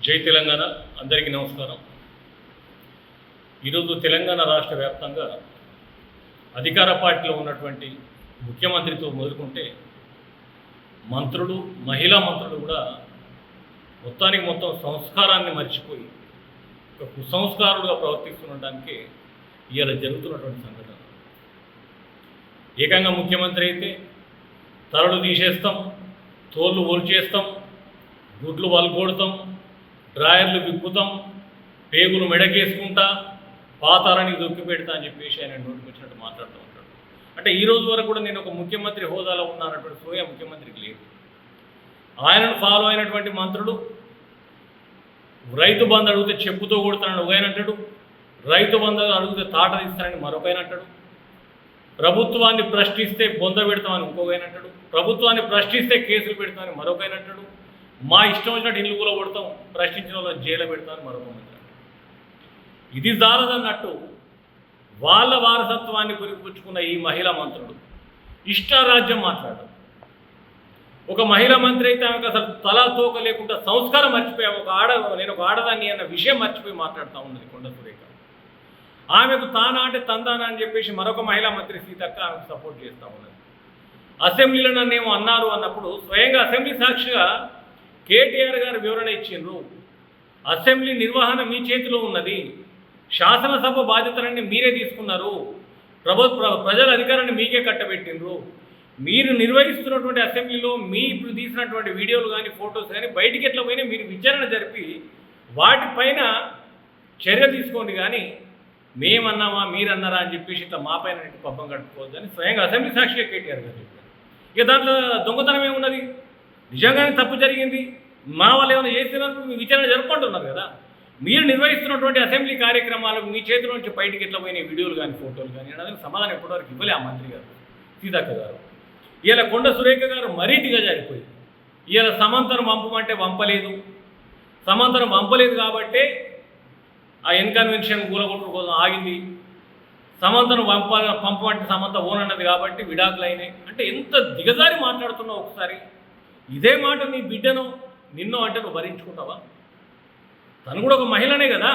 జై తెలంగాణ. అందరికీ నమస్కారం. ఈరోజు తెలంగాణ రాష్ట్ర వ్యాప్తంగా అధికార పార్టీలో ఉన్నటువంటి ముఖ్యమంత్రితో మొదలుకుంటే మంత్రులు, మహిళా మంత్రులు కూడా మొత్తం సంస్కారాన్ని మర్చిపోయి ఒక కుసంస్కారుడుగా ప్రవర్తిస్తుండడానికి ఇవాళ జరుగుతున్నటువంటి సంఘటన. ఏకంగా ముఖ్యమంత్రి అయితే తలలు తీసేస్తాం, తోళ్ళు ఒలిచేస్తాం, గుడ్లు వల్గొడతాం, డ్రాయర్లు విప్పుతాం, పేగులు మెడకేసుకుంటా, పాతాలని దొక్కి పెడతా అని చెప్పేసి ఆయన నోటికి వచ్చినట్టు మాట్లాడుతూ ఉంటాడు. అంటే ఈ రోజు వరకు కూడా నేను ఒక ముఖ్యమంత్రి హోదాలో ఉన్నానటువంటి సోయా ముఖ్యమంత్రికి లేదు. ఆయనను ఫాలో అయినటువంటి మంత్రులు రైతు బంధు అడిగితే చెప్పుతో కొడతానని ఒకయనంటాడు, రైతు బంధు అడిగితే తాట తీస్తానని మరొకయనంటాడు, ప్రభుత్వాన్ని ప్రశ్నిస్తే బొంద పెడతామని ఇంకొకయనంటాడు, ప్రభుత్వాన్ని ప్రశ్నిస్తే కేసులు పెడతామని మరొకయనంటాడు, మా ఇష్టం వచ్చినట్టు ఇల్లు కూడా కొడతాం, ప్రశ్నించిన వాళ్ళని జైలు పెడతామని మరొక మంత్రి. ఇది జాలదన్నట్టు వాళ్ళ వారసత్వాన్ని పురిపుచ్చుకున్న ఈ మహిళా మంత్రులు ఇష్టారాజ్యం మాట్లాడరు. ఒక మహిళా మంత్రి అయితే ఆమెకు అసలు తలా తోక లేకుండా సంస్కారం మర్చిపోయాము. నేను ఒక ఆడదాన్ని అన్న విషయం మర్చిపోయి మాట్లాడుతూ ఉన్నది కొండ సురేఖ. ఆమెకు తానా అంటే తందానా అని చెప్పేసి మరొక మహిళా మంత్రి సీతక్క ఆమెకు సపోర్ట్ చేస్తూ ఉన్నది. అసెంబ్లీలో నన్నేమో అన్నారు అన్నప్పుడు స్వయంగా అసెంబ్లీ సాక్షిగా కేటీఆర్ గారు వివరణ ఇచ్చిండ్రు. అసెంబ్లీ నిర్వహణ మీ చేతిలో ఉన్నది, శాసనసభ బాధ్యతలన్నీ మీరే తీసుకున్నారు, ప్రజల అధికారాన్ని మీకే కట్టబెట్టిండ్రు, మీరు నిర్వహిస్తున్నటువంటి అసెంబ్లీలో మీ ఇప్పుడు తీసినటువంటి వీడియోలు కానీ ఫొటోస్ కానీ బయటికి ఎట్లా పోయినా మీరు విచారణ జరిపి వాటిపైన చర్య తీసుకోండి, కానీ మేమన్నామా మీరన్నారా అని చెప్పేసి ఇట్లా మా పైన పబ్బం గడుపుకోవద్దని స్వయంగా అసెంబ్లీ సాక్షిగా కేటీఆర్ గారు చెప్పారు. ఇక దాంట్లో దొంగతనం ఏమున్నది? నిజంగానే తప్పు జరిగింది, మా వాళ్ళు ఏమైనా చేస్తున్నప్పుడు విచారణ జరుపుకుంటున్నారు కదా. మీరు నిర్వహిస్తున్నటువంటి అసెంబ్లీ కార్యక్రమాలకు మీ చేతిలో నుంచి బయటికి ఎట్లా పోయిన వీడియోలు కానీ ఫోటోలు కానీ అనేది సమాధానం ఎప్పటివరకు ఇవ్వలే ఆ మంత్రి గారు సీతక్క గారు. ఇవాళ కొండ సురేఖ గారు మరీ దిగజారిపోయి ఇవాళ సమంతను పంపమంటే పంపలేదు, సమంతను పంపలేదు కాబట్టే ఆ ఇన్కన్వెన్షన్ కూలగొట్టుడు కోసం ఆగింది, సమంతను పంపమంటే సమంత ఓనన్నది కాబట్టి విడాకులు అయినాయి అంటే ఎంత దిగజారి మాట్లాడుతున్నావు. ఒకసారి ఇదే మాట నీ బిడ్డను నిన్నో అంటే నువ్వు భరించుకుంటావా? తను కూడా ఒక మహిళనే కదా.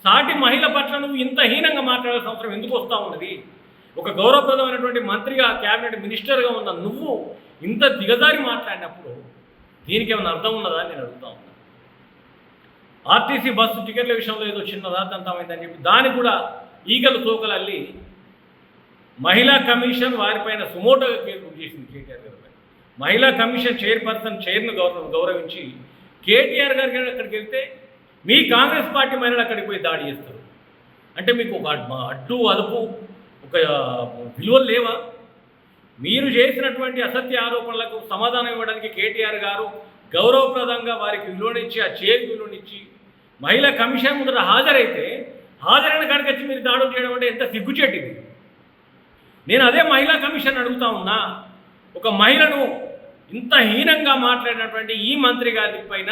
సాటి మహిళ పట్ల నువ్వు ఇంత హీనంగా మాట్లాడాల్సిన అవసరం ఎందుకు వస్తూ ఉన్నది? ఒక గౌరవప్రదమైనటువంటి మంత్రిగా, క్యాబినెట్ మినిస్టర్గా ఉన్న నువ్వు ఇంత దిగజారి మాట్లాడినప్పుడు దీనికి ఏమైనా అర్థం ఉన్నదా నేను అడుగుతా ఉన్నా. ఆర్టీసీ బస్సు టికెట్ల విషయంలో ఏదో చిన్న రాద్దంతమైందని చెప్పి దానికి కూడా ఈగలు తోకలు అల్లి మహిళా కమిషన్ వారిపైన సుమోటోగా కేసు బుక్ చేసింది కేటీఆర్ గారి. మహిళా కమిషన్ చైర్ను గౌరవించి కేటీఆర్ గారికి అక్కడికి వెళ్తే మీ కాంగ్రెస్ పార్టీ మహిళలు అక్కడికి పోయి దాడి చేస్తారు అంటే మీకు ఒక అడ్డు అదుపు ఒక విలువలు లేవా? మీరు చేసినటువంటి అసత్య ఆరోపణలకు సమాధానం ఇవ్వడానికి కేటీఆర్ గారు గౌరవప్రదంగా వారికి విలువనిచ్చి ఆ చైర్కి విలువనిచ్చి మహిళా కమిషన్ ముందర హాజరైన కాడికి వచ్చి మీరు దాడులు చేయడం అంటే ఎంత సిగ్గుచేటిది. నేను అదే మహిళా కమిషన్ అడుగుతా ఉన్నా. ఒక మహిళను ఇంత హీనంగా మాట్లాడినటువంటి ఈ మంత్రి గారి పైన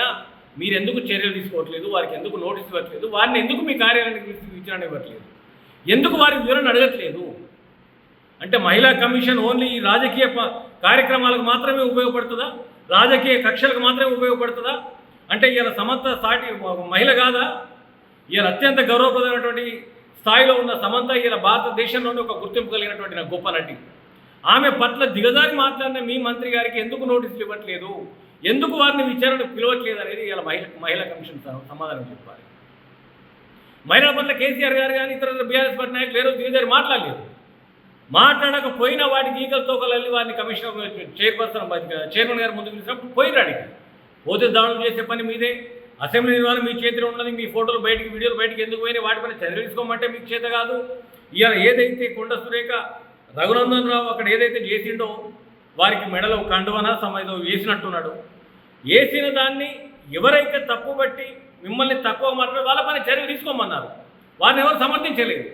మీరు ఎందుకు చర్యలు తీసుకోవట్లేదు? వారికి ఎందుకు నోటీస్ ఇవ్వట్లేదు? వారిని ఎందుకు మీ కార్యాలయానికి విచారణ ఇవ్వట్లేదు? ఎందుకు వారి వివరణ అడగట్లేదు? అంటే మహిళా కమిషన్ ఓన్లీ ఈ రాజకీయ కార్యక్రమాలకు మాత్రమే ఉపయోగపడుతుందా? రాజకీయ కక్షలకు మాత్రమే ఉపయోగపడుతుందా? అంటే ఇలా సమంత సాటి మహిళ కాదా? ఇలా అత్యంత గౌరవప్రదమైనటువంటి స్థాయిలో ఉన్న సమంత ఇలా భారతదేశంలోనే ఒక గుర్తింపు కలిగినటువంటి గొప్ప నటి. ఆమె పట్ల దిగజారి మాట్లాడిన మీ మంత్రి గారికి ఎందుకు నోటీసులు ఇవ్వట్లేదు? ఎందుకు వారిని విచారణకు పిలవట్లేదు అనేది ఇలా మహిళా కమిషన్ సమాధానం చెప్పాలి. మహిళల పట్ల కేసీఆర్ గారు కానీ ఇతర బీఆర్ఎస్ పార్టీ నాయకులు ఏదో దిగజారి మాట్లాడలేదు. మాట్లాడకపోయినా వాటికి ఈగలు తోకలల్లి వారిని చైర్మన్ గారు ముందుకు తీసినప్పుడు పోయినాడికి పోతే దాడులు చేసే పని మీదే. అసెంబ్లీ నిర్వహణ మీ చేతిలో ఉన్నది. మీ ఫోటోలు బయటికి వీడియోలు బయటికి ఎందుకు పోయినాయి? వాటిపైన చర్యలు తీసుకోమంటే మీకు చేత కాదు. ఇవాళ ఏదైతే కొండ సురేఖ రఘునందన్ రావు అక్కడ ఏదైతే చేసిండో వారికి మెడలో కండువన సమయంలో వేసినట్టున్నాడు. వేసిన దాన్ని ఎవరైతే తప్పుబట్టి మిమ్మల్ని తక్కువ మాట్లాడారు వాళ్ళ పైన చర్యలు తీసుకోమన్నారు. వారిని ఎవరు సమర్థించలేదు.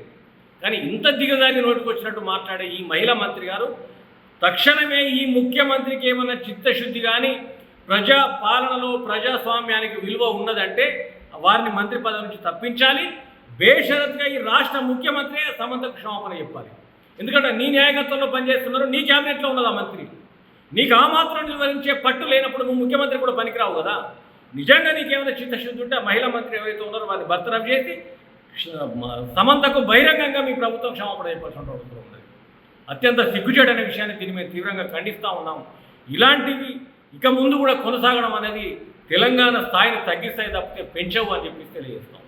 కానీ ఇంత దిగజారి నోటికి వచ్చినట్టు మాట్లాడే ఈ మహిళా మంత్రి గారు తక్షణమే ఈ ముఖ్యమంత్రికి ఏమన్నా చిత్తశుద్ధి కానీ ప్రజా పాలనలో ప్రజాస్వామ్యానికి విలువ ఉన్నదంటే వారిని మంత్రి పదవి నుంచి తప్పించాలి. బేషరత్గా ఈ రాష్ట్ర ముఖ్యమంత్రి సమంతకు క్షమాపణ చెప్పాలి. ఎందుకంటే నీ న్యాయకత్వంలో పనిచేస్తున్నారు, నీ క్యాబినెట్లో ఉన్నదా మంత్రి, నీకు ఆ మాత్రం నిర్వహించే పట్టు లేనప్పుడు నువ్వు ముఖ్యమంత్రి కూడా పనికిరావు కదా. నిజంగా నీకేమైనా చిత్తశుద్ధి ఉంటే ఆ మహిళా మంత్రి ఎవరైతే ఉన్నారో వారిని బర్తరఫ్ చేసి సమంతకు బహిరంగంగా మీ ప్రభుత్వం క్షమాపణ చెప్పాల్సిన అవసరం ఉంది. అత్యంత సిగ్గుచేటనే విషయాన్ని దీన్ని మేము తీవ్రంగా ఖండిస్తూ ఉన్నాం. ఇలాంటివి ఇక ముందు కూడా కొనసాగడం అనేది తెలంగాణ స్థాయిని తగ్గిస్తాయి తప్పితే పెంచవు అని చెప్పి తెలియజేస్తాం.